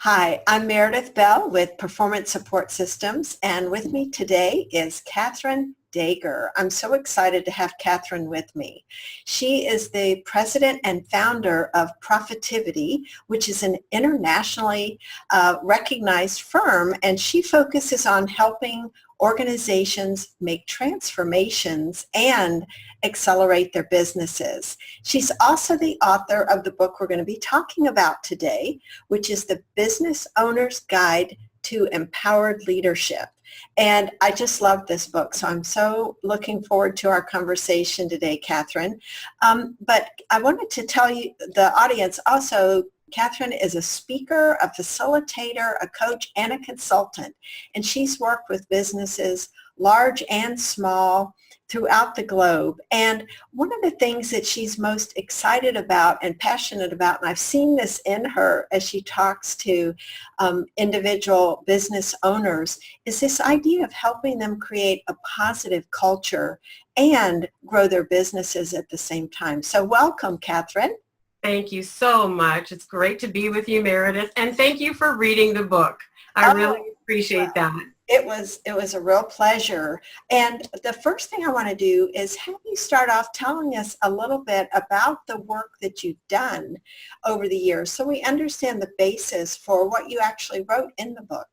Hi, I'm Meredith Bell with Performance Support Systems, and with me today is Kathryn Dager. I'm so excited to have Kathryn with me. She is the president and founder of Profitivity, which is an internationally recognized firm, and she focuses on helping organizations make transformations and accelerate their businesses. She's also the author of the book we're going to be talking about today, which is The Business Owner's Guide to Empowered Leadership. And I just love this book, so I'm so looking forward to our conversation today, Kathryn. But I wanted to tell you, the audience also, Kathryn is a speaker, a facilitator, a coach, and a consultant. And she's worked with businesses, large and small, throughout the globe. And one of the things that she's most excited about and passionate about, and I've seen this in her as she talks to individual business owners, is this idea of helping them create a positive culture and grow their businesses at the same time. So welcome, Kathryn. Thank you so much. It's great to be with you, Meredith, and thank you for reading the book. I really appreciate that. It was a real pleasure. And the first thing I want to do is have you start off telling us a little bit about the work that you've done over the years so we understand the basis for what you actually wrote in the book.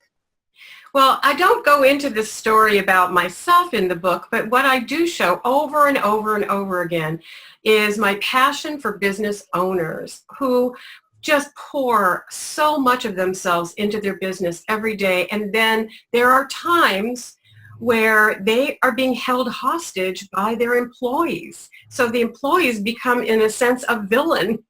Well, I don't go into the story about myself in the book, but what I do show over and over and over again is my passion for business owners who just pour so much of themselves into their business every day. And then there are times where they are being held hostage by their employees. So the employees become, in a sense, a villain.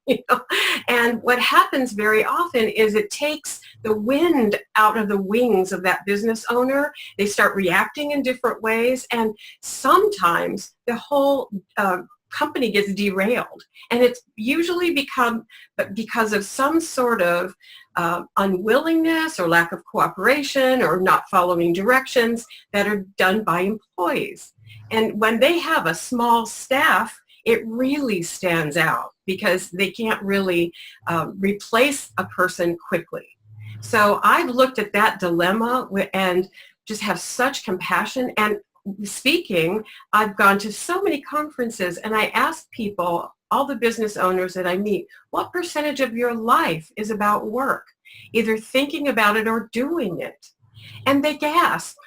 And what happens very often is it takes the wind out of the wings of that business owner. They start reacting in different ways. And sometimes the whole company gets derailed, and it's usually because of some sort of unwillingness or lack of cooperation or not following directions that are done by employees. And when they have a small staff, it really stands out because they can't really replace a person quickly. So I've looked at that dilemma and just have such compassion. And speaking, I've gone to so many conferences and I ask people, all the business owners that I meet, what percentage of your life is about work, either thinking about it or doing it? And they gasp.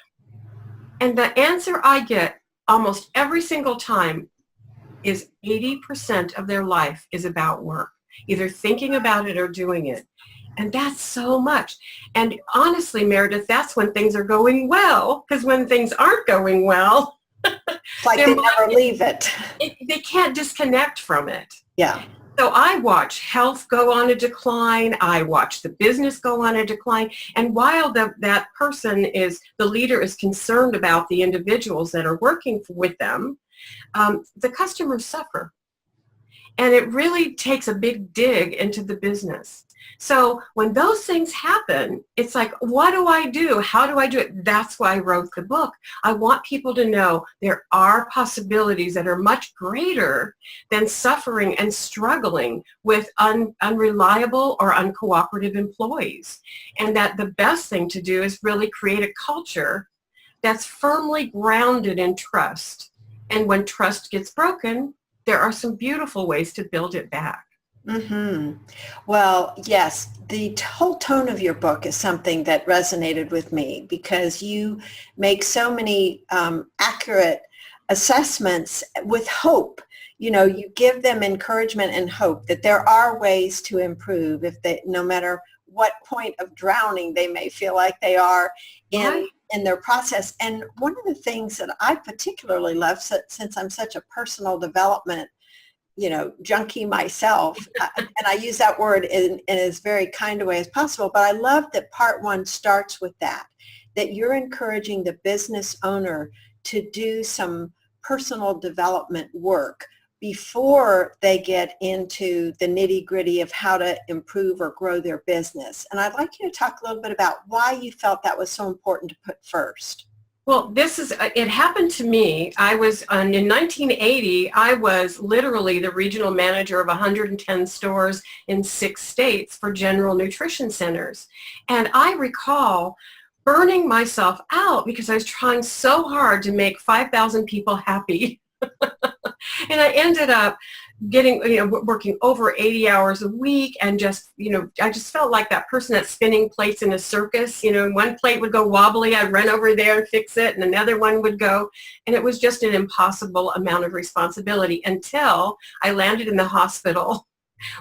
And the answer I get almost every single time is 80% of their life is about work, either thinking about it or doing it. And that's so much. And honestly, Meredith, that's when things are going well, because when things aren't going well, it's like they never leave it. They can't disconnect from it. Yeah. So I watch health go on a decline. I watch the business go on a decline. And while that person the leader is concerned about the individuals that are working with them, the customers suffer. And it really takes a big dig into the business. So when those things happen, it's like, what do I do? How do I do it? That's why I wrote the book. I want people to know there are possibilities that are much greater than suffering and struggling with unreliable or uncooperative employees. And that the best thing to do is really create a culture that's firmly grounded in trust. And when trust gets broken, there are some beautiful ways to build it back. Mm-hmm. Well, yes, the whole tone of your book is something that resonated with me because you make so many accurate assessments with hope. You know, you give them encouragement and hope that there are ways to improve no matter what point of drowning they may feel like they are in their process. And one of the things that I particularly love, since I'm such a personal development junkie myself, and I use that word in as very kind a way as possible, but I love that part one starts with that you're encouraging the business owner to do some personal development work before they get into the nitty-gritty of how to improve or grow their business. And I'd like you to talk a little bit about why you felt that was so important to put first. Well, it happened to me. In 1980, I was literally the regional manager of 110 stores in 6 states for general nutrition centers. And I recall burning myself out because I was trying so hard to make 5,000 people happy. And I ended up working over 80 hours a week, and I just felt like that person that's spinning plates in a circus. One plate would go wobbly, I'd run over there and fix it, and another one would go, and it was just an impossible amount of responsibility until I landed in the hospital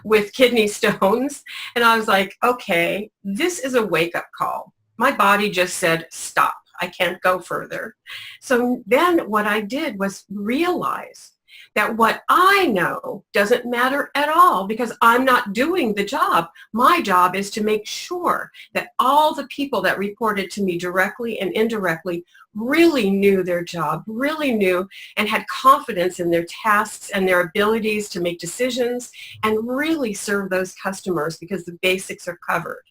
with kidney stones, and I was like, okay, this is a wake-up call. My body just said, stop, I can't go further. So then what I did was realize that what I know doesn't matter at all because I'm not doing the job. My job is to make sure that all the people that reported to me directly and indirectly really knew their job, really knew and had confidence in their tasks and their abilities to make decisions and really serve those customers because the basics are covered.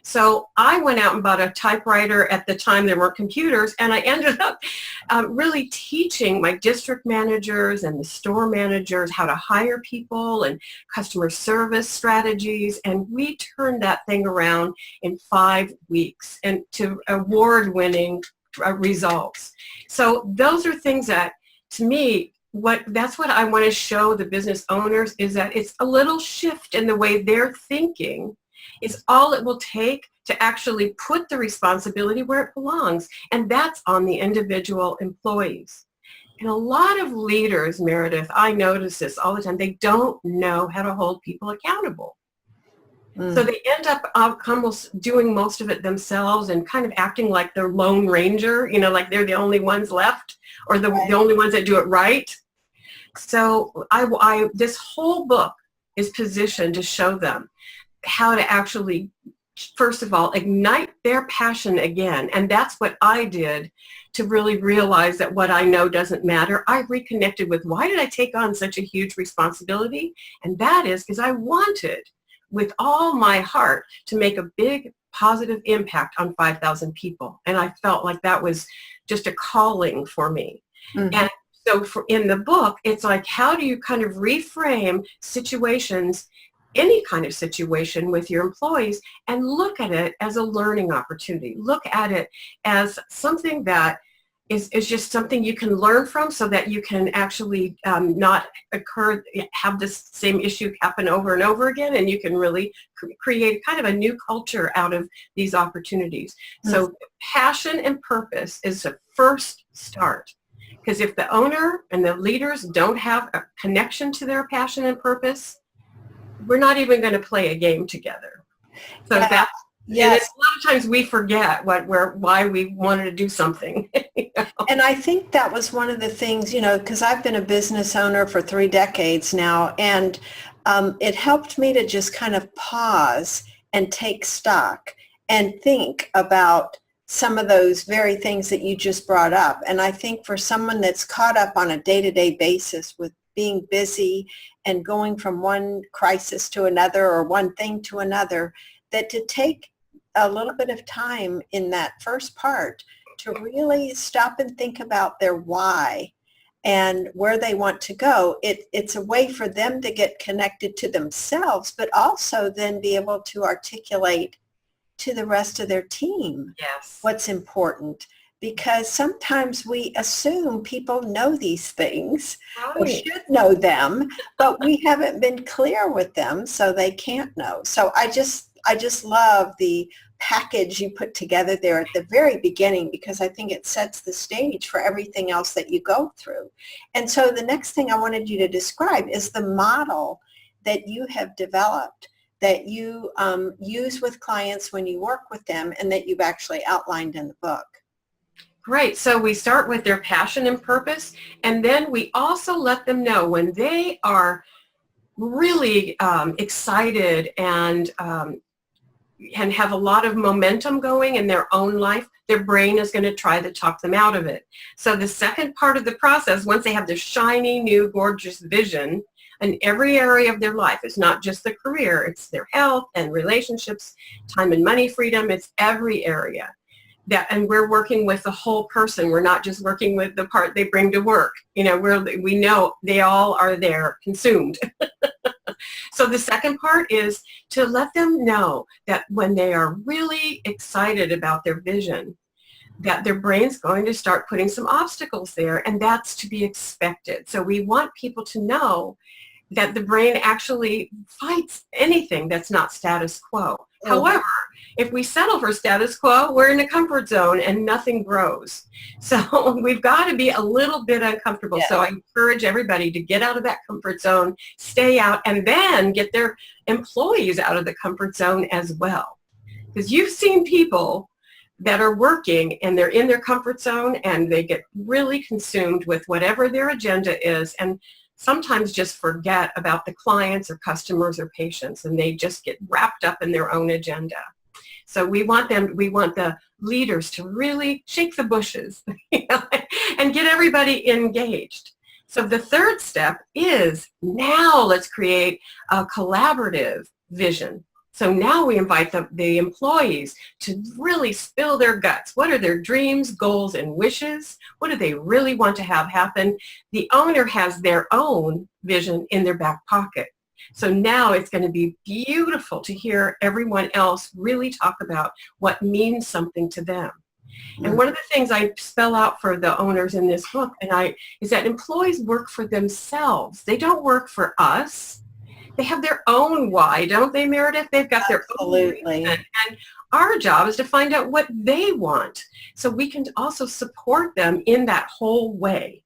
So I went out and bought a typewriter. At the time there weren't computers, and I ended up really teaching my district managers and the store managers how to hire people and customer service strategies, and we turned that thing around in 5 weeks and to award-winning results. So those are things that, to me, that's what I want to show the business owners, is that it's a little shift in the way they're thinking is all it will take to actually put the responsibility where it belongs, and that's on the individual employees. And a lot of leaders, Meredith, I notice this all the time, they don't know how to hold people accountable. So they end up almost doing most of it themselves and kind of acting like they're Lone Ranger, like they're the only ones left or the only ones that do it right. So this whole book is positioned to show them how to actually, first of all, ignite their passion again. And that's what I did to really realize that what I know doesn't matter. I reconnected with, why did I take on such a huge responsibility? And that is because I wanted, with all my heart, to make a big positive impact on 5,000 people. And I felt like that was just a calling for me. Mm-hmm. And so in the book, it's like, how do you kind of reframe situations, any kind of situation with your employees, and look at it as a learning opportunity. Look at it as something that is just something you can learn from, so that you can actually not have this same issue happen over and over again, and you can really create kind of a new culture out of these opportunities. Mm-hmm. So passion and purpose is the first start. Because if the owner and the leaders don't have a connection to their passion and purpose, we're not even going to play a game together. So that's, yes. And a lot of times we forget why we wanted to do something. And I think that was one of the things, because I've been a business owner for 3 decades now, and it helped me to just kind of pause and take stock and think about some of those very things that you just brought up. And I think for someone that's caught up on a day-to-day basis with being busy and going from one crisis to another or one thing to another, that to take a little bit of time in that first part to really stop and think about their why and where they want to go. It's a way for them to get connected to themselves, but also then be able to articulate to the rest of their team what's important. Because sometimes we assume people know these things or should know them, but we haven't been clear with them, so they can't know. So I just love the package you put together there at the very beginning, because I think it sets the stage for everything else that you go through. And so the next thing I wanted you to describe is the model that you have developed, that you use with clients when you work with them, and that you've actually outlined in the book. Great. So we start with their passion and purpose, and then we also let them know when they are really excited and have a lot of momentum going in their own life, their brain is going to try to talk them out of it. So the second part of the process, once they have this shiny, new, gorgeous vision in every area of their life, it's not just the career, it's their health and relationships, time and money freedom, it's every area. and we're working with the whole person. We're not just working with the part they bring to work. We know they all are there consumed. So the second part is to let them know that when they are really excited about their vision, that their brain's going to start putting some obstacles there, and that's to be expected. So we want people to know that the brain actually fights anything that's not status quo. Oh. However, if we settle for status quo, we're in a comfort zone and nothing grows. So we've got to be a little bit uncomfortable. Yeah. So I encourage everybody to get out of that comfort zone, stay out, and then get their employees out of the comfort zone as well. Because you've seen people that are working and they're in their comfort zone and they get really consumed with whatever their agenda is, and sometimes just forget about the clients or customers or patients, and they just get wrapped up in their own agenda. So we want the leaders to really shake the bushes and get everybody engaged. So the third step is, now let's create a collaborative vision. So now we invite the employees to really spill their guts. What are their dreams, goals, and wishes? What do they really want to have happen? The owner has their own vision in their back pocket. So now it's going to be beautiful to hear everyone else really talk about what means something to them. And one of the things I spell out for the owners in this book is that employees work for themselves. They don't work for us. They have their own why, don't they, Meredith? They've got their own reason. And our job is to find out what they want, so we can also support them in that whole way.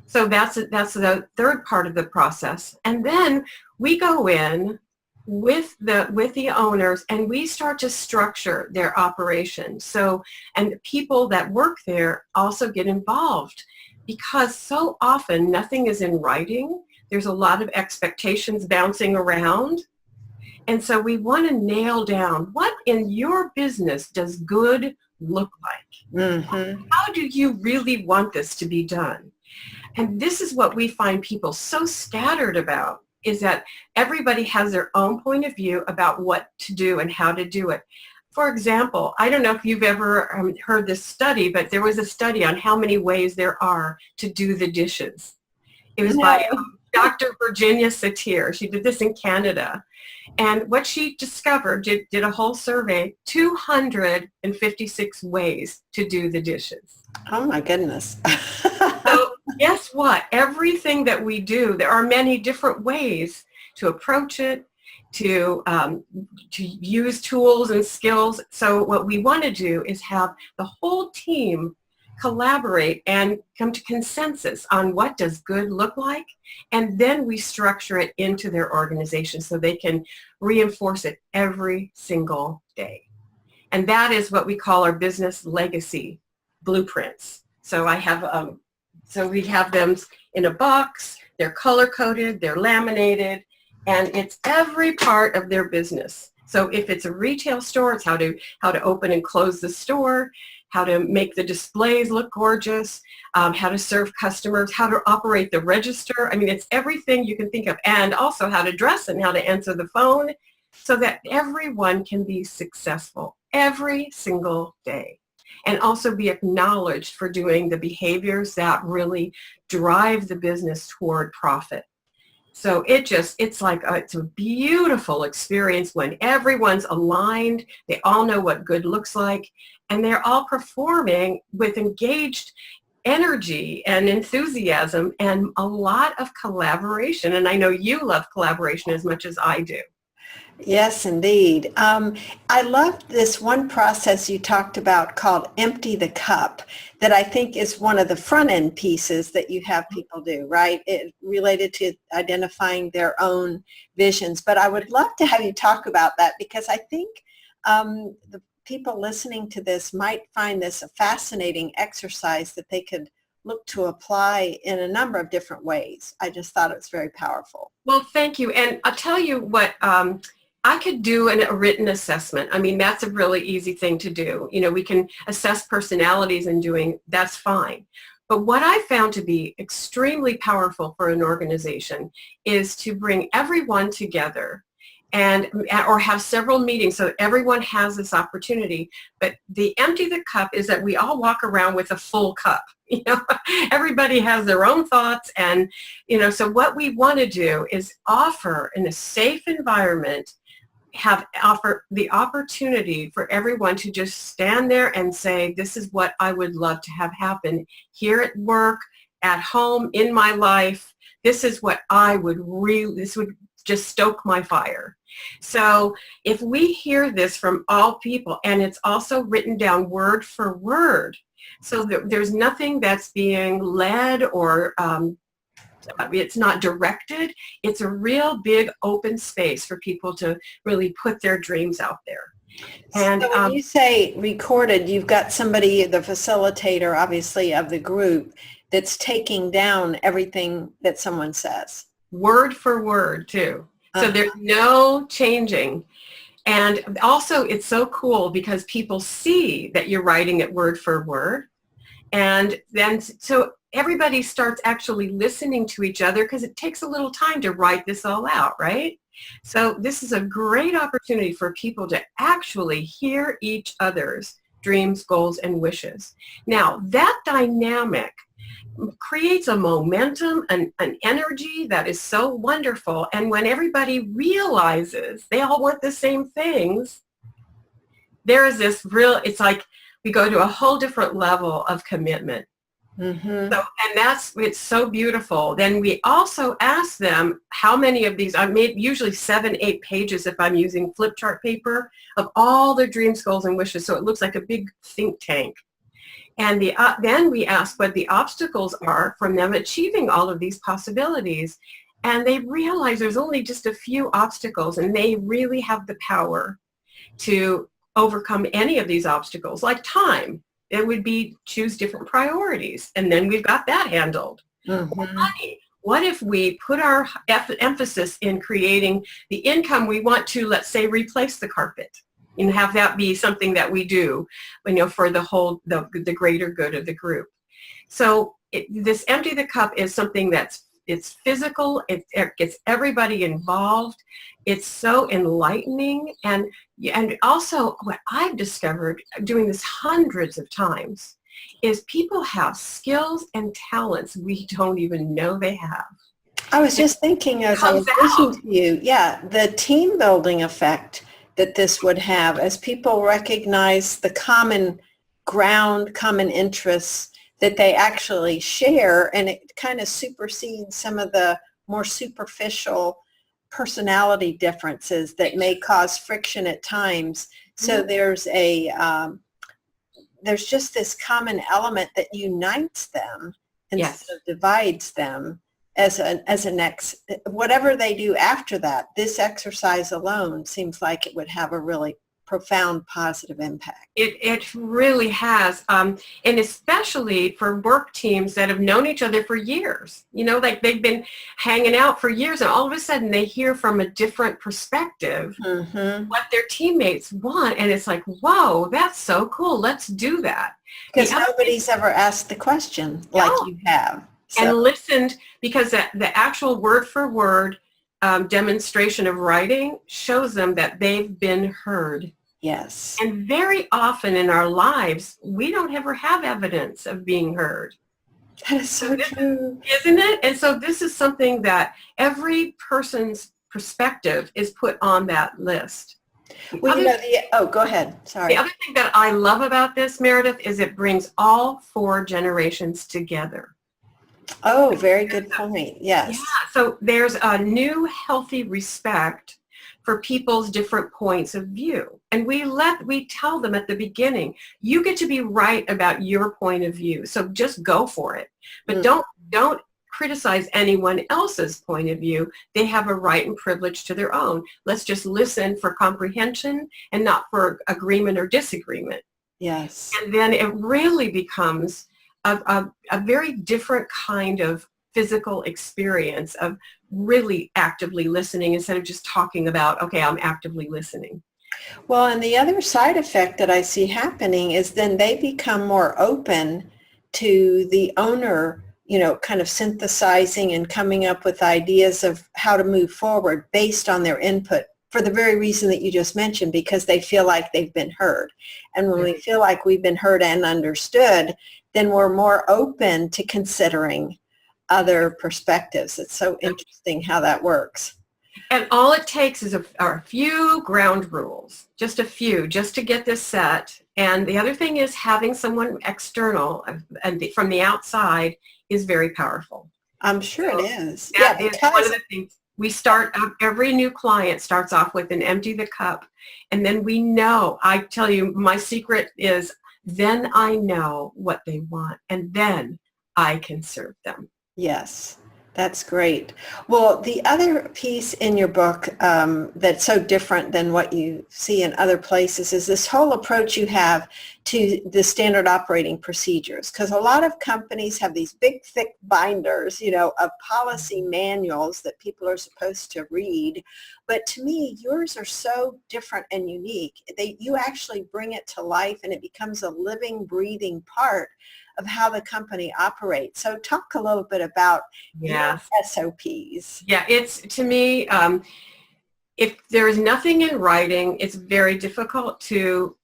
So that's the third part of the process. And then we go in with the owners and we start to structure their operation. So, and the people that work there also get involved, because so often nothing is in writing. There's a lot of expectations bouncing around. And so we want to nail down, what in your business does good look like? Mm-hmm. How do you really want this to be done? And this is what we find people so scattered about, is that everybody has their own point of view about what to do and how to do it. For example, I don't know if you've ever heard this study, but there was a study on how many ways there are to do the dishes. It was by Dr. Virginia Satir. She did this in Canada. And what she discovered, did a whole survey, 256 ways to do the dishes. Oh my goodness. So guess what? Everything that we do, there are many different ways to approach it, to use tools and skills. So what we want to do is have the whole team collaborate and come to consensus on what does good look like, and then we structure it into their organization so they can reinforce it every single day. And that is what we call our business legacy blueprints. So so we have them in a box, they're color-coded, they're laminated, and it's every part of their business. So if it's a retail store, it's how to open and close the store, how to make the displays look gorgeous, how to serve customers, how to operate the register. I mean, it's everything you can think of, and also how to dress and how to answer the phone, so that everyone can be successful every single day, and also be acknowledged for doing the behaviors that really drive the business toward profit. So it's a beautiful experience when everyone's aligned, they all know what good looks like, and they're all performing with engaged energy and enthusiasm and a lot of collaboration. And I know you love collaboration as much as I do. Yes, indeed. I loved this one process you talked about called empty the cup, that I think is one of the front end pieces that you have people do, right? It related to identifying their own visions. But I would love to have you talk about that, because I think the people listening to this might find this a fascinating exercise that they could look to apply in a number of different ways. I just thought it was very powerful. Well, thank you. And I'll tell you what, I could do a written assessment. I mean, that's a really easy thing to do. You know, we can assess personalities and that's fine. But what I found to be extremely powerful for an organization is to bring everyone together and or have several meetings so everyone has this opportunity. But the empty the cup is that we all walk around with a full cup. Everybody has their own thoughts, and so what we want to do is offer in a safe environment, offer the opportunity for everyone to just stand there and say, this is what I would love to have happen here at work, at home, in my life. This is what this would just stoke my fire. So if we hear this from all people, and it's also written down word for word, so there's nothing that's being led or it's not directed. It's a real big open space for people to really put their dreams out there. And so when you say recorded, you've got somebody, the facilitator, obviously, of the group, that's taking down everything that someone says. Word for word, too. So there's no changing. And also, it's so cool because people see that you're writing it word for word. And then, so everybody starts actually listening to each other because it takes a little time to write this all out, right? So this is a great opportunity for people to actually hear each other's dreams, goals, and wishes. Now, that dynamic creates a momentum and an energy that is so wonderful. And when everybody realizes they all want the same things, there is this it's like we go to a whole different level of commitment. Mm-hmm. So, and it's so beautiful. Then we also ask them how many of these, I made usually 7-8 pages if I'm using flip chart paper, of all their dreams, goals, and wishes. So it looks like a big think tank. And then we ask what the obstacles are from them achieving all of these possibilities. And they realize there's only just a few obstacles, and they really have the power to overcome any of these obstacles, like time. It would be choose different priorities, and then we've got that handled. Mm-hmm. Or money. What if we put our emphasis in creating the income we want to, let's say, replace the carpet, and have that be something that we do, for the greater good of the group. So this empty the cup is something it's physical. It gets everybody involved. It's so enlightening. And also what I've discovered doing this hundreds of times is people have skills and talents we don't even know they have. I was just thinking as I was listening to you, the team building effect that this would have as people recognize the common ground, common interests that they actually share, and it kind of supersedes some of the more superficial personality differences that may cause friction at times. So there's just this common element that unites them instead of divides them as a next, whatever they do after that. This exercise alone seems like it would have a really profound positive impact. It really has, and especially for work teams that have known each other for years. Like they've been hanging out for years, and all of a sudden they hear from a different perspective what their teammates want, and it's like, whoa, that's so cool. Let's do that. Because nobody's ever asked the question like you have. So. And listened, because the actual word for word demonstration of writing shows them that they've been heard. Yes. And very often in our lives, we don't ever have evidence of being heard. That is so true. Isn't it? And so this is something that every person's perspective is put on that list. Well, go ahead. Sorry. The other thing that I love about this, Meredith, is it brings all 4 generations together. Oh, very good point. Yes. Yeah, so there's a new healthy respect for people's different points of view. And we tell them at the beginning, you get to be right about your point of view. So just go for it. But don't criticize anyone else's point of view. They have a right and privilege to their own. Let's just listen for comprehension and not for agreement or disagreement. Yes. And then it really becomes a very different kind of physical experience of really actively listening instead of just talking about, okay, I'm actively listening. Well, and the other side effect that I see happening is then they become more open to the owner, kind of synthesizing and coming up with ideas of how to move forward based on their input for the very reason that you just mentioned, because they feel like they've been heard. And when we feel like we've been heard and understood, then we're more open to considering other perspectives. It's so interesting how that works. And all it takes is a few ground rules, just a few, just to get this set. And the other thing is having someone external and from the outside is very powerful. I'm sure it is. That is one of the things. We start, every new client starts off with an empty the cup. And then we know, I tell you, my secret is then I know what they want and then I can serve them. Yes, that's great. Well, the other piece in your book that's so different than what you see in other places is this whole approach you have to the standard operating procedures. Because a lot of companies have these big, thick binders, of policy manuals that people are supposed to read. But to me, yours are so different and unique. You actually bring it to life and it becomes a living, breathing part of how the company operates. So talk a little bit about your SOPs. Yeah, it's, to me, if there is nothing in writing, it's very difficult to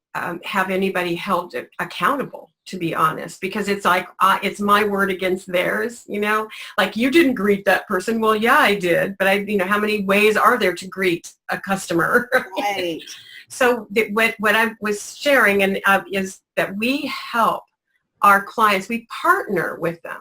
have anybody held accountable, to be honest, because it's like, it's my word against theirs, like you didn't greet that person. Well, yeah, I did, but how many ways are there to greet a customer? Right. So what I was sharing is that we help our clients, we partner with them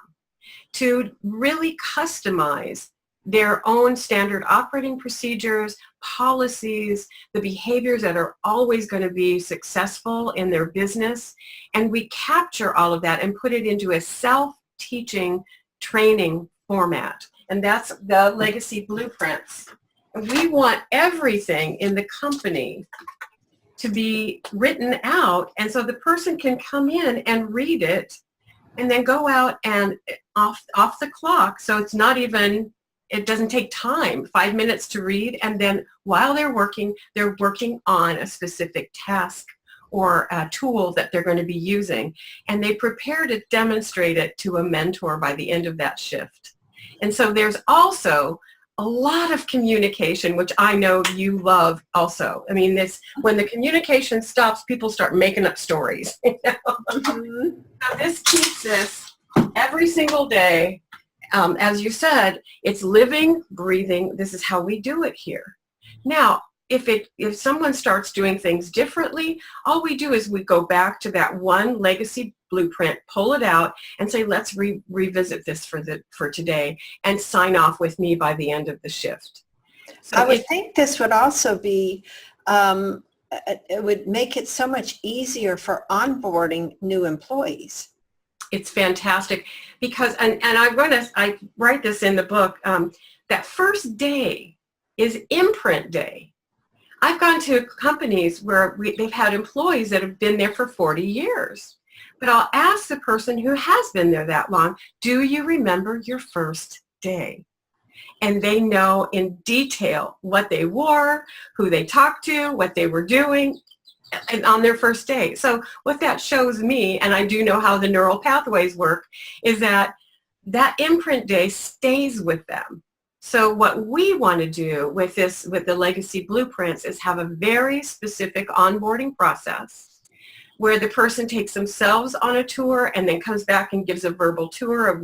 to really customize their own standard operating procedures, policies, the behaviors that are always going to be successful in their business. And we capture all of that and put it into a self-teaching training format. And that's the Legacy Blueprints. And we want everything in the company to be written out, and so the person can come in and read it and then go out and off the clock. So it's not even, it doesn't take time, 5 minutes to read, and then while they're working on a specific task or a tool that they're going to be using, and they prepare to demonstrate it to a mentor by the end of that shift. And so there's also a lot of communication, which I know you love also. I mean, when the communication stops, people start making up stories. So this keeps us every single day. As you said, it's living, breathing. This is how we do it here. Now, if someone starts doing things differently, all we do is we go back to that one legacy blueprint, pull it out, and say, let's revisit this for today, and sign off with me by the end of the shift. So I would think this would also be, it would make it so much easier for onboarding new employees. It's fantastic because, and I write this in the book, that first day is imprint day. I've gone to companies where they've had employees that have been there for 40 years. But I'll ask the person who has been there that long, do you remember your first day? And they know in detail what they wore, who they talked to, what they were doing, and on their first day. So what that shows me, and I do know how the neural pathways work, is that imprint day stays with them. So what we want to do with the Legacy Blueprints is have a very specific onboarding process where the person takes themselves on a tour and then comes back and gives a verbal tour of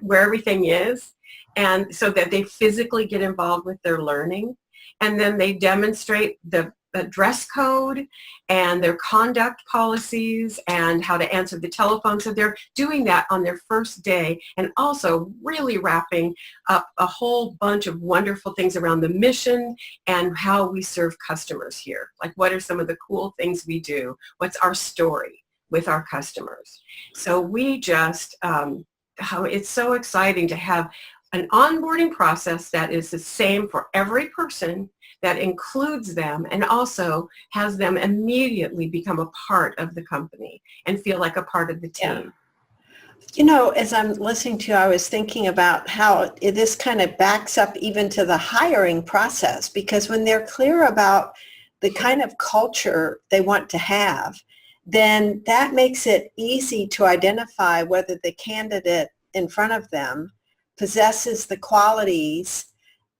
where everything is, and so that they physically get involved with their learning. And then they demonstrate the dress code and their conduct policies and how to answer the telephone. So they're doing that on their first day, and also really wrapping up a whole bunch of wonderful things around the mission and how we serve customers here. Like, what are some of the cool things we do? What's our story with our customers? So we just, it's so exciting to have an onboarding process that is the same for every person, that includes them and also has them immediately become a part of the company and feel like a part of the team. Yeah. As I'm listening to you, I was thinking about how this kind of backs up even to the hiring process, because when they're clear about the kind of culture they want to have, then that makes it easy to identify whether the candidate in front of them possesses the qualities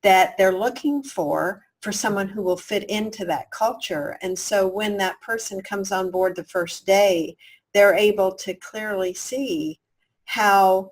that they're looking for for someone who will fit into that culture. And so when that person comes on board the first day, they're able to clearly see how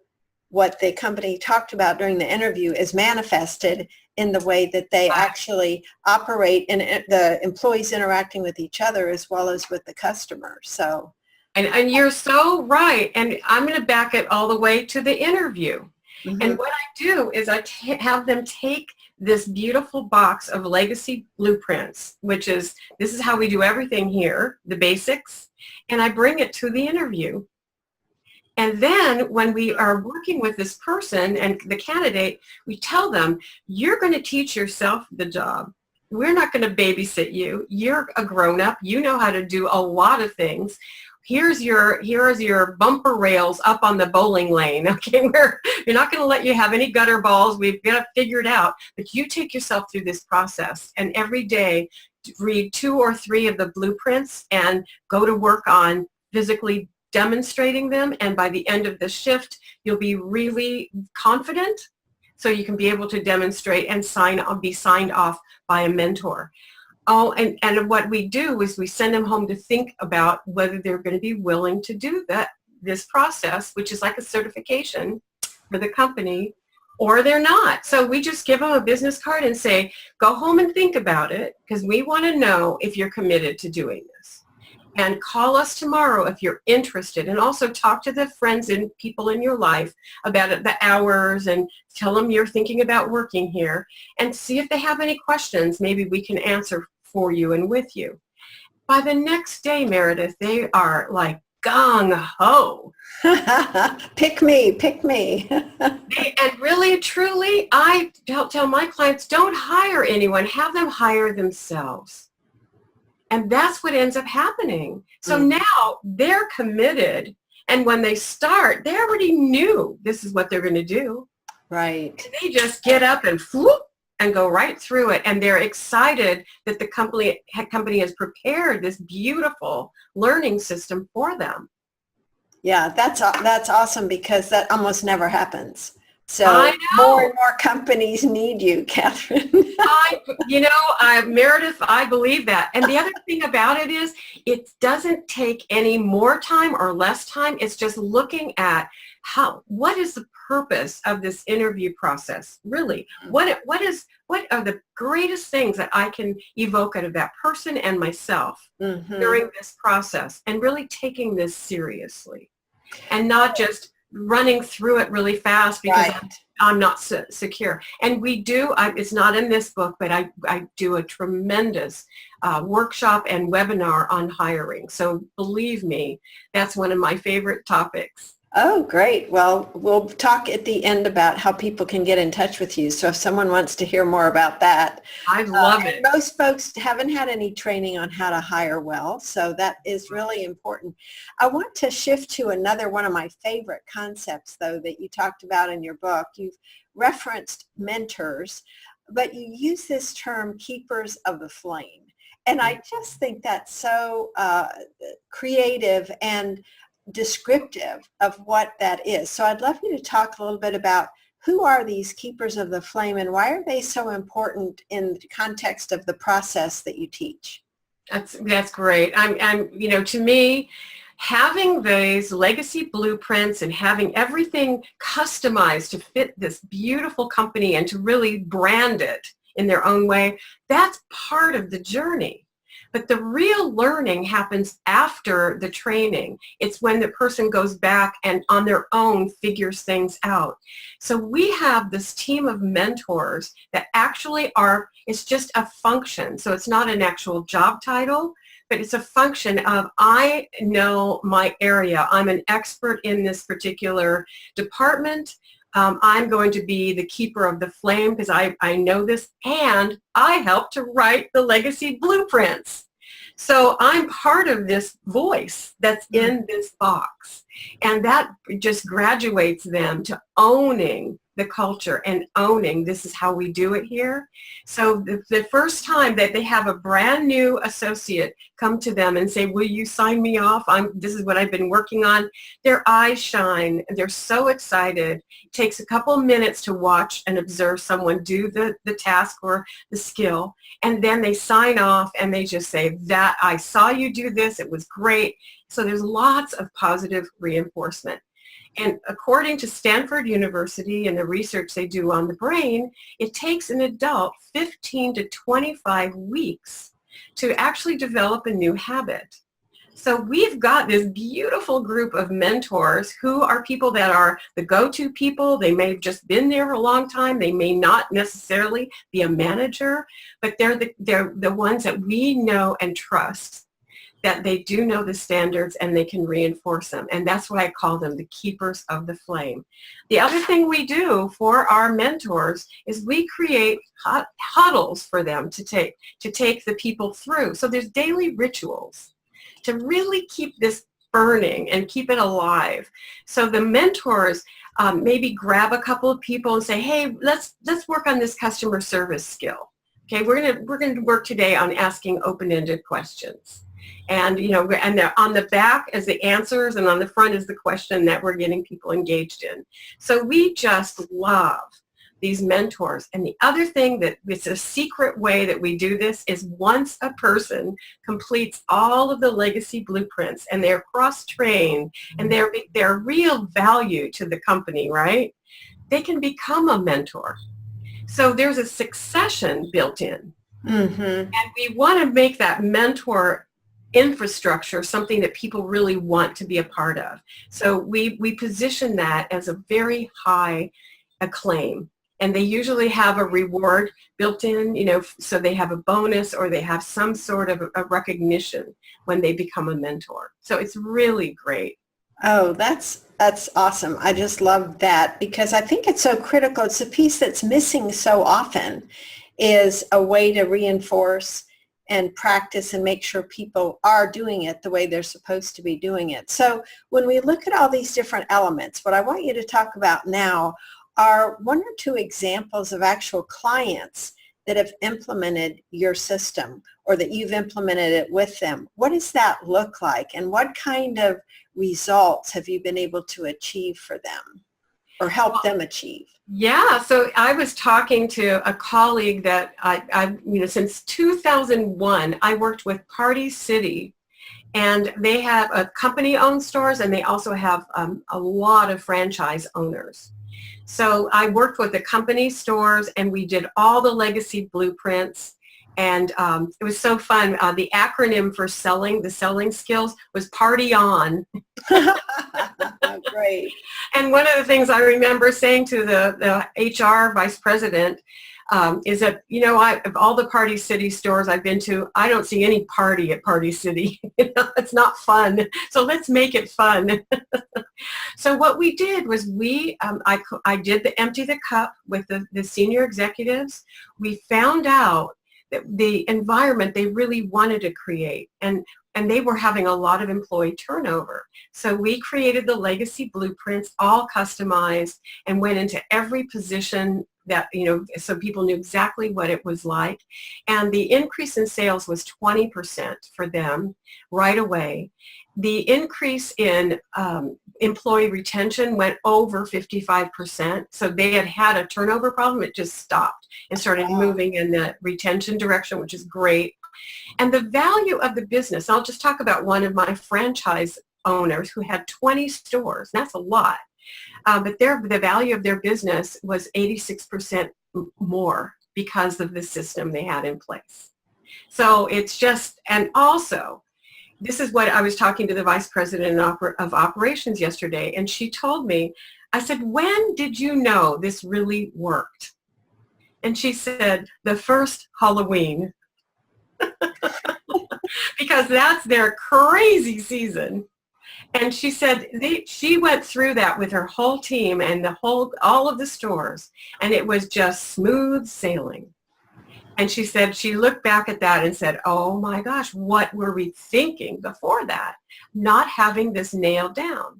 what the company talked about during the interview is manifested in the way that they actually operate, and the employees interacting with each other as well as with the customer. So, and you're so right. And I'm going to back it all the way to the interview. mm-hmm. And what I do is I have them take this beautiful box of legacy blueprints, which is, this is how we do everything here, the basics, and I bring it to the interview. And then when we are working with this person and the candidate, we tell them, you're going to teach yourself the job. We're not going to babysit you. You're a grown-up. You know how to do a lot of things. Here's your bumper rails up on the bowling lane. Okay, we're not going to let you have any gutter balls. We've got to figure it out. But you take yourself through this process, and every day read 2 or 3 of the blueprints and go to work on physically demonstrating them. And by the end of the shift, you'll be really confident, so you can be able to demonstrate and be signed off by a mentor. Oh, and what we do is we send them home to think about whether they're going to be willing to do this process, which is like a certification for the company, or they're not. So we just give them a business card and say, go home and think about it, because we want to know if you're committed to doing this. And call us tomorrow if you're interested. And also talk to the friends and people in your life about it, the hours, and tell them you're thinking about working here, and see if they have any questions. Maybe we can answer for you and with you. By the next day, Meredith, they are like gung-ho. Pick me, pick me. And really, truly, I tell my clients, don't hire anyone. Have them hire themselves. And that's what ends up happening. So now they're committed. And when they start, they already knew this is what they're going to do. Right. And they just get up and whoop, and go right through it. And they're excited that the company has prepared this beautiful learning system for them. Yeah, that's awesome, because that almost never happens. So more and more companies need you, Kathryn. Meredith, I believe that. And the other thing about it is, it doesn't take any more time or less time. It's just looking at what is the purpose of this interview process, really? What are the greatest things that I can evoke out of that person and myself during this process, and really taking this seriously, and not just running through it really fast because I'm not secure. And we do, it's not in this book, but I do a tremendous workshop and webinar on hiring. So believe me, that's one of my favorite topics. Oh, great. Well, we'll talk at the end about how people can get in touch with you. So if someone wants to hear more about that. I love it. Most folks haven't had any training on how to hire well, so that is really important. I want to shift to another one of my favorite concepts, though, that you talked about in your book. You've referenced mentors, but you use this term, keepers of the flame. And I just think that's so creative and descriptive of what that is. So I'd love you to talk a little bit about who are these keepers of the flame, and why are they so important in the context of the process that you teach? That's great. To me, having these legacy blueprints and having everything customized to fit this beautiful company and to really brand it in their own way, that's part of the journey. But the real learning happens after the training. It's when the person goes back and on their own figures things out. So we have this team of mentors that actually it's just a function. So it's not an actual job title, but it's a function of, I know my area. I'm an expert in this particular department. I'm going to be the keeper of the flame because I know this, and I help to write the legacy blueprints. So I'm part of this voice that's in this box. And that just graduates them to owning the culture and owning this is how we do it here. So the first time that they have a brand new associate come to them and say, will you sign me off? This is what I've been working on. Their eyes shine. They're so excited. It takes a couple minutes to watch and observe someone do the task or the skill. And then they sign off and they just say that I saw you do this. It was great. So there's lots of positive reinforcement. And according to Stanford University and the research they do on the brain, it takes an adult 15 to 25 weeks to actually develop a new habit. So we've got this beautiful group of mentors who are people that are the go-to people. They may have just been there a long time. They may not necessarily be a manager, but they're the ones that we know and trust, that they do know the standards and they can reinforce them. And that's why I call them the keepers of the flame. The other thing we do for our mentors is we create huddles for them to take the people through. So there's daily rituals to really keep this burning and keep it alive. So the mentors maybe grab a couple of people and say, hey, let's work on this customer service skill. Okay, we're gonna work today on asking open-ended questions. And, and on the back is the answers and on the front is the question that we're getting people engaged in. So we just love these mentors. And the other thing that it's a secret way that we do this is once a person completes all of the legacy blueprints and they're cross-trained and they're real value to the company, right? They can become a mentor. So there's a succession built in. Mm-hmm. And we want to make that mentor infrastructure something that people really want to be a part of. So we position that as a very high acclaim. And they usually have a reward built in, so they have a bonus or they have some sort of a recognition when they become a mentor. So it's really great. Oh, that's awesome. I just love that because I think it's so critical. It's a piece that's missing so often, is a way to reinforce and practice and make sure people are doing it the way they're supposed to be doing it. So when we look at all these different elements, what I want you to talk about now are one or two examples of actual clients that have implemented your system or that you've implemented it with them. What does that look like and what kind of results have you been able to achieve for them or help them achieve? Yeah, so I was talking to a colleague that I since 2001, I worked with Party City, and they have a company-owned stores, and they also have a lot of franchise owners. So I worked with the company stores, and we did all the legacy blueprints, and it was so fun. The acronym for the selling skills was Party On. Great. And one of the things I remember saying to the HR vice president is that, of all the Party City stores I've been to, I don't see any party at Party City. It's not fun. So let's make it fun. So what we did was I did the empty the cup with the senior executives. We found out that the environment they really wanted to create, and they were having a lot of employee turnover. So we created the legacy blueprints, all customized, and went into every position that, so people knew exactly what it was like. And the increase in sales was 20% for them right away. The increase in employee retention went over 55%. So they had a turnover problem. It just stopped and started moving in the retention direction, which is great. And the value of the business, I'll just talk about one of my franchise owners who had 20 stores. That's a lot. But the value of their business was 86% more because of the system they had in place. So it's just, and also, this is what I was talking to the vice president of operations yesterday, and she told me, I said, when did you know this really worked? And she said, the first Halloween. Because that's their crazy season. And she said she went through that with her whole team and all of the stores, and it was just smooth sailing. And she said she looked back at that and said, oh my gosh, what were we thinking before that? Not having this nailed down.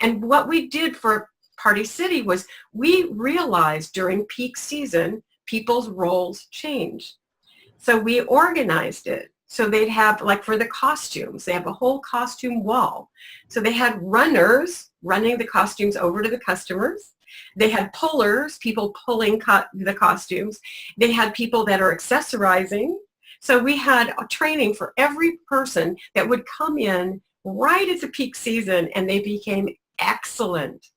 And what we did for Party City was we realized during peak season, people's roles changed. So we organized it. So they'd have, like for the costumes, they have a whole costume wall. So they had runners running the costumes over to the customers. They had pullers, people pulling the costumes. They had people that are accessorizing. So we had a training for every person that would come in right at the peak season, and they became excellent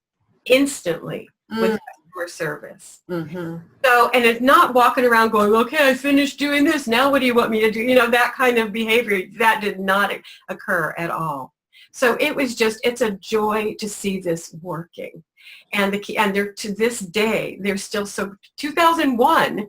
instantly with customer service. Mm-hmm. So, and it's not walking around going, okay, I finished doing this. Now what do you want me to do? You know, that kind of behavior, that did not occur at all. So it was just, it's a joy to see this working. And they're, to this day, they're still so, 2001,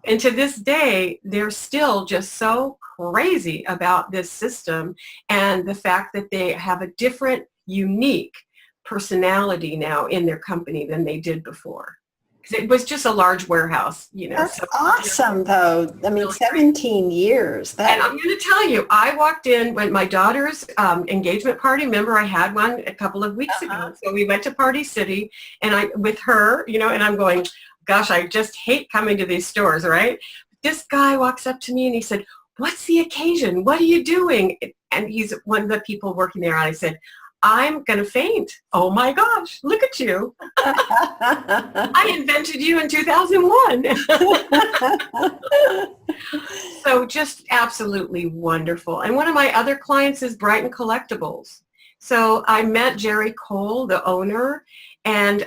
and to this day, they're still just so crazy about this system and the fact that they have a different, unique personality now in their company than they did before. Because it was just a large warehouse, you know. That's awesome, though. I mean, 17 years. And I'm going to tell you, I walked in when my daughter's engagement party. Remember, I had one a couple of weeks ago. So we went to Party City, and with her, you know, and I'm going, gosh, I just hate coming to these stores, right? This guy walks up to me and he said, what's the occasion? What are you doing? And he's one of the people working there. And I said, I'm going to faint. Oh my gosh, look at you. I invented you in 2001. So just absolutely wonderful. And one of my other clients is Brighton Collectibles. So I met Jerry Cole, the owner, and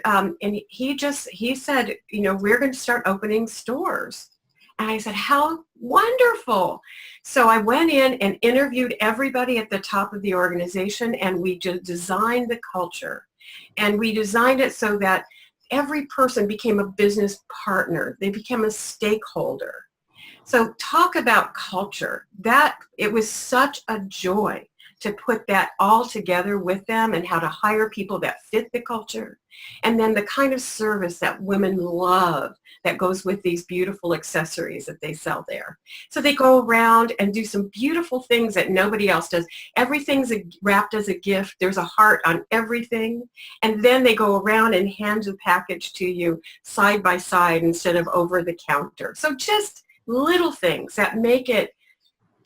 he said, you know, we're going to start opening stores. And I said, how wonderful. So I went in and interviewed everybody at the top of the organization, and we just designed the culture. And we designed it so that every person became a business partner. They became a stakeholder. So talk about culture. It was such a joy to put that all together with them, and how to hire people that fit the culture. And then the kind of service that women love that goes with these beautiful accessories that they sell there. So they go around and do some beautiful things that nobody else does. Everything's wrapped as a gift. There's a heart on everything. And then they go around and hand the package to you side by side instead of over the counter. So just little things that make it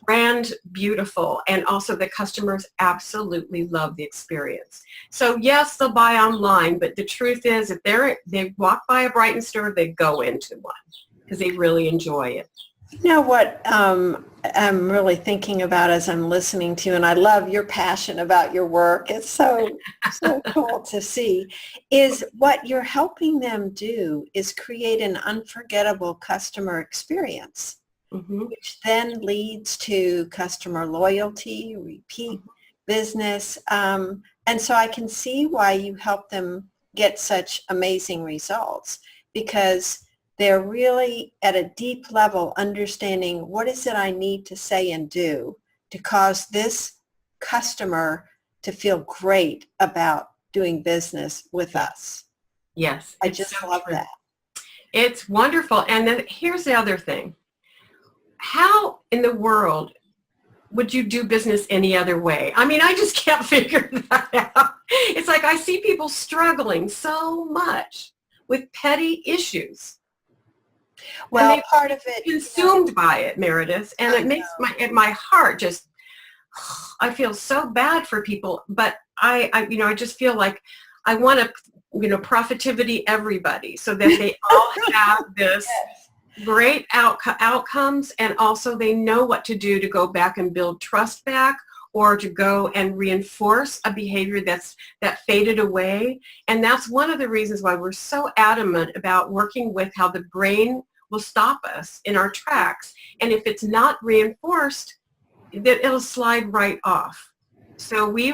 brand beautiful, and also the customers absolutely love the experience. So yes, they'll buy online, but the truth is, if they walk by a Brighton store, they go into one because they really enjoy it. You know what I'm really thinking about as I'm listening to you, and I love your passion about your work. It's so cool to see, is what you're helping them do is create an unforgettable customer experience. Mm-hmm. Which then leads to customer loyalty, repeat business. And so I can see why you help them get such amazing results, because they're really at a deep level understanding what is it I need to say and do to cause this customer to feel great about doing business with us. Yes. I just love that. It's wonderful. And then here's the other thing. How in the world would you do business any other way? I mean, I just can't figure that out. It's like I see people struggling so much with petty issues. Well, part of it, consumed by it, Meredith, and it makes my heart just, I feel so bad for people, but I just feel like I want to, profitivity everybody so that they all have this great outcomes, and also they know what to do to go back and build trust back, or to go and reinforce a behavior that faded away. And that's one of the reasons why we're so adamant about working with how the brain will stop us in our tracks. And if it's not reinforced, that it'll slide right off. So we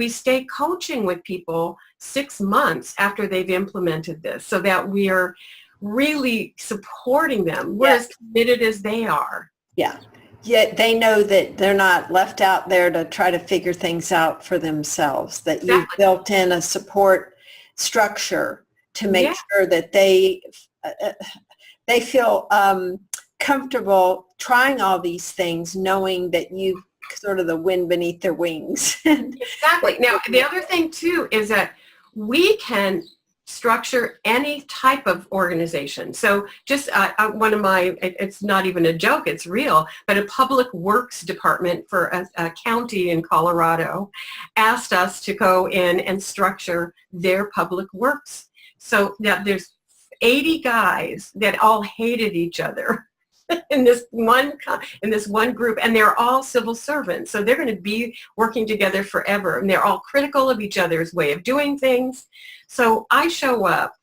stay coaching with people 6 months after they've implemented this, so that we are really supporting them. We're as committed as they are. Yeah. Yet they know that they're not left out there to try to figure things out for themselves, that you've built in a support structure to make sure that they feel comfortable trying all these things, knowing that you've sort of the wind beneath their wings. Exactly. Now, the other thing too is that we can structure any type of organization. So just one of my, it's not even a joke, it's real, but a public works department for a county in Colorado asked us to go in and structure their public works. So now there's 80 guys that all hated each other in this one group, and they're all civil servants, so they're going to be working together forever, and they're all critical of each other's way of doing things. So I show up,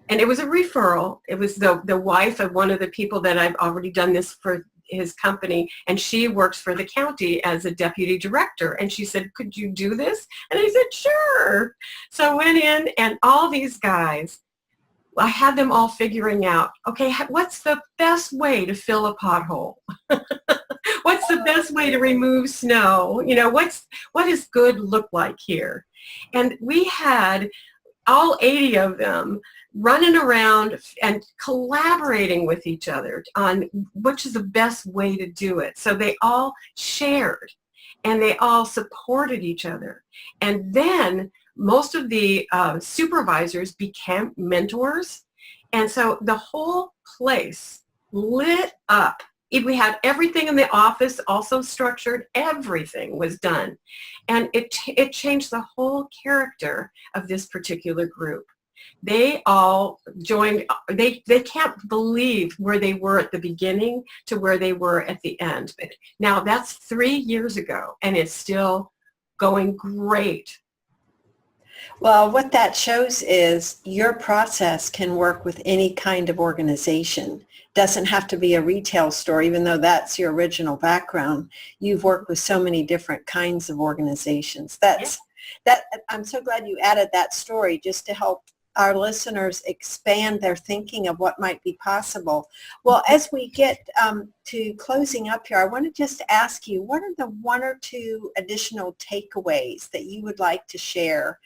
and it was a referral. It was the wife of one of the people that I've already done this for his company, and she works for the county as a deputy director, and she said, could you do this? And I said, sure. So I went in, and all these guys, I had them all figuring out, okay, what's the best way to fill a pothole? What's the best way to remove snow? You know, what does good look like here? And we had all 80 of them running around and collaborating with each other on which is the best way to do it. So they all shared and they all supported each other. And then most of the supervisors became mentors. And so the whole place lit up. We had everything in the office also structured. Everything was done. And it changed the whole character of this particular group. They all joined. They can't believe where they were at the beginning to where they were at the end. But now that's 3 years ago, and it's still going great. Well, what that shows is your process can work with any kind of organization. Doesn't have to be a retail store, even though that's your original background. You've worked with so many different kinds of organizations. I'm so glad you added that story just to help our listeners expand their thinking of what might be possible. Well, as we get to closing up here, I want to just ask you, what are the 1 or 2 additional takeaways that you would like to share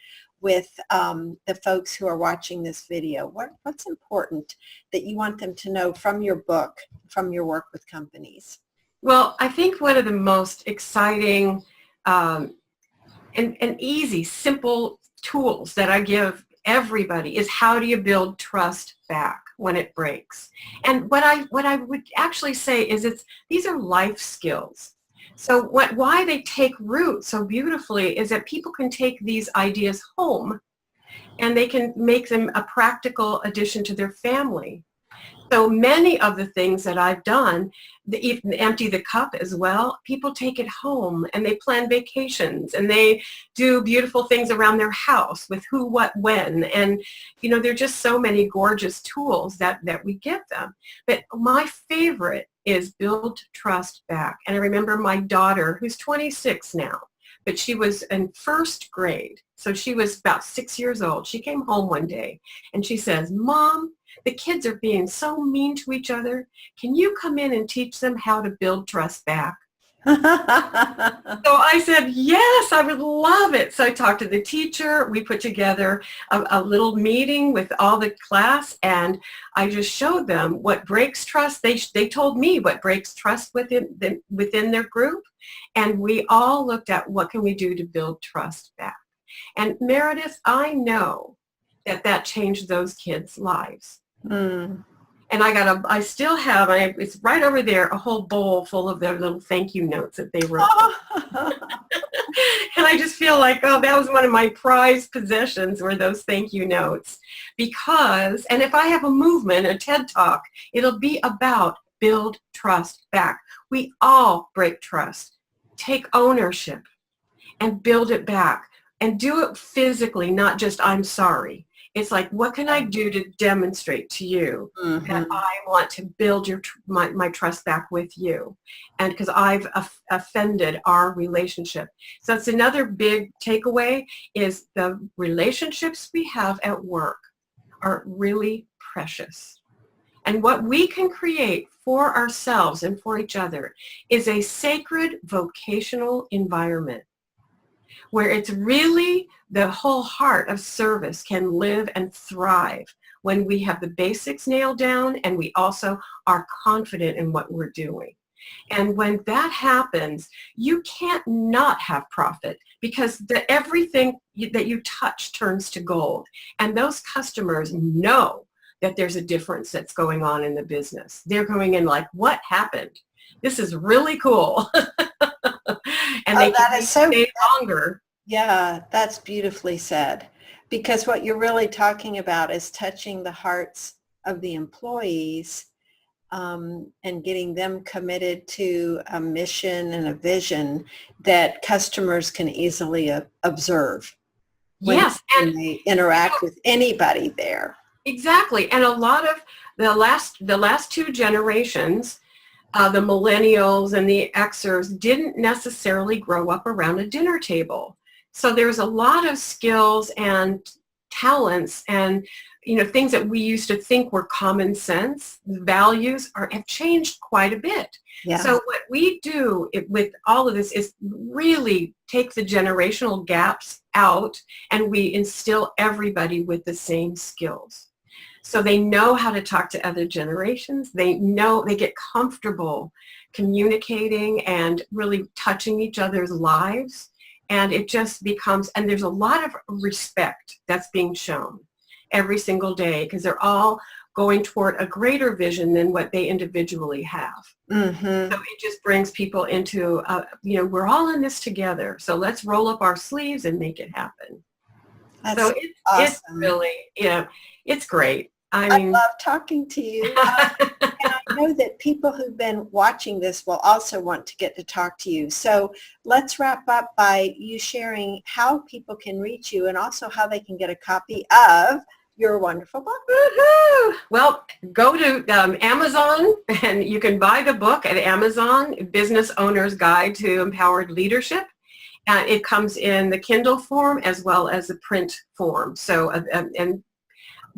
with the folks who are watching this video? What's important that you want them to know from your book, from your work with companies? Well, I think one of the most exciting and easy, simple tools that I give everybody is how do you build trust back when it breaks? And what I would actually say is these are life skills. So why they take root so beautifully is that people can take these ideas home and they can make them a practical addition to their family. So many of the things that I've done, even empty the cup as well, people take it home and they plan vacations and they do beautiful things around their house with who, what, when. And, you know, there are just so many gorgeous tools that we give them. But my favorite is build trust back. And I remember my daughter, who's 26 now, but she was in 1st grade. So she was about 6 years old. She came home one day and she says, Mom, the kids are being so mean to each other. Can you come in and teach them how to build trust back? So I said, yes, I would love it. So I talked to the teacher. We put together a little meeting with all the class, and I just showed them what breaks trust. They told me what breaks trust within their group, and we all looked at what can we do to build trust back. And Meredith, I know that changed those kids' lives. Mm. And I still have, it's right over there, a whole bowl full of their little thank you notes that they wrote. And I just feel like, oh, that was one of my prized possessions were those thank you notes. Because, and if I have a movement, a TED Talk, it'll be about build trust back. We all break trust. Take ownership and build it back. And do it physically, not just I'm sorry. It's like, what can I do to demonstrate to you that I want to build my trust back with you? And because I've offended our relationship. So that's another big takeaway is the relationships we have at work are really precious. And what we can create for ourselves and for each other is a sacred vocational environment where it's really the whole heart of service can live and thrive when we have the basics nailed down and we also are confident in what we're doing. And when that happens, you can't not have profit because everything that you touch turns to gold. And those customers know that there's a difference that's going on in the business. They're going in like, what happened? This is really cool. And they can stay longer. Yeah, that's beautifully said. Because what you're really talking about is touching the hearts of the employees and getting them committed to a mission and a vision that customers can easily observe when they interact with anybody there. Exactly. And a lot of the last two generations, the millennials and the Xers, didn't necessarily grow up around a dinner table. So there's a lot of skills and talents and things that we used to think were common sense, values have changed quite a bit. Yeah. So what we do with all of this is really take the generational gaps out, and we instill everybody with the same skills. So they know how to talk to other generations. They get comfortable communicating and really touching each other's lives. And it just becomes, and there's a lot of respect that's being shown every single day because they're all going toward a greater vision than what they individually have. Mm-hmm. So it just brings people into, we're all in this together. So let's roll up our sleeves and make it happen. That's so awesome. It's really, it's great. I love talking to you. And I know that people who've been watching this will also want to get to talk to you. So let's wrap up by you sharing how people can reach you and also how they can get a copy of your wonderful book. Woohoo! Well, go to Amazon and you can buy the book at Amazon, Business Owner's Guide to Empowered Leadership. It comes in the Kindle form as well as the print form. So, and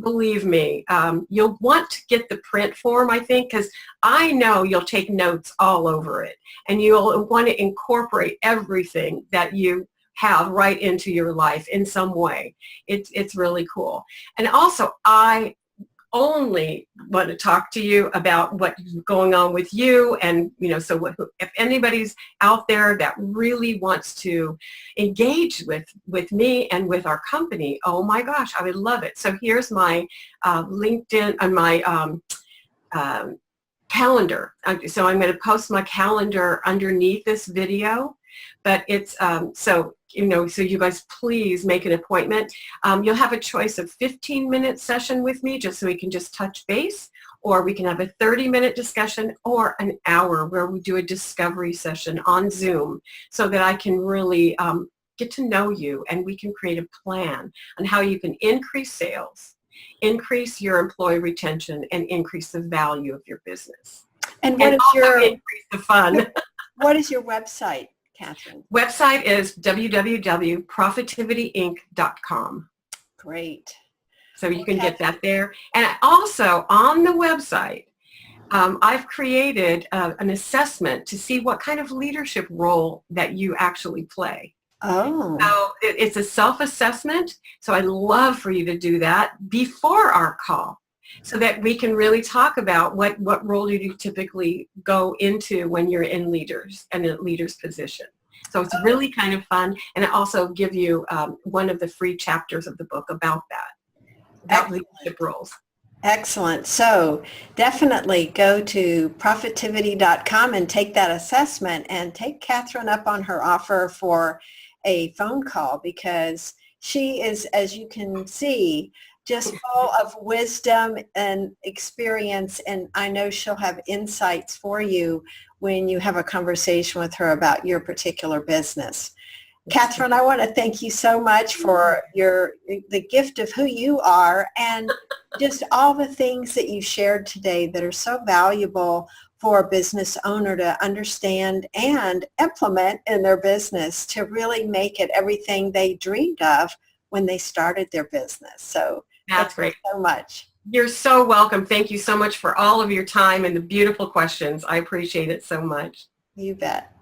believe me, you'll want to get the print form, I think, because I know you'll take notes all over it. And you'll want to incorporate everything that you have right into your life in some way. It's really cool. And also, I only want to talk to you about what's going on with you. And, so if anybody's out there that really wants to engage with me and with our company, oh my gosh, I would love it. So here's my LinkedIn and my calendar. So I'm going to post my calendar underneath this video. But it's, so you guys please make an appointment. You'll have a choice of 15-minute session with me just so we can just touch base, or we can have a 30-minute discussion or an hour where we do a discovery session on Zoom so that I can really get to know you and we can create a plan on how you can increase sales, increase your employee retention, and increase the value of your business. And also increase the fun. What is your website, Kathryn? Website is www.profitivity.inc.com. Great. So you can get that there. And also on the website, I've created an assessment to see what kind of leadership role that you actually play. Oh. So it's a self-assessment. So I'd love for you to do that before our call, so that we can really talk about what role do you typically go into when you're in a leader's position. So it's really kind of fun, and I also give you one of the free chapters of the book about leadership roles. Excellent. So definitely go to profitivity.com and take that assessment and take Kathryn up on her offer for a phone call, because she is, as you can see, just full of wisdom and experience, and I know she'll have insights for you when you have a conversation with her about your particular business. Kathryn, I want to thank you so much for the gift of who you are and just all the things that you shared today that are so valuable for a business owner to understand and implement in their business to really make it everything they dreamed of when they started their business. So that's great. So much. You're so welcome. Thank you so much for all of your time and the beautiful questions. I appreciate it so much. You bet.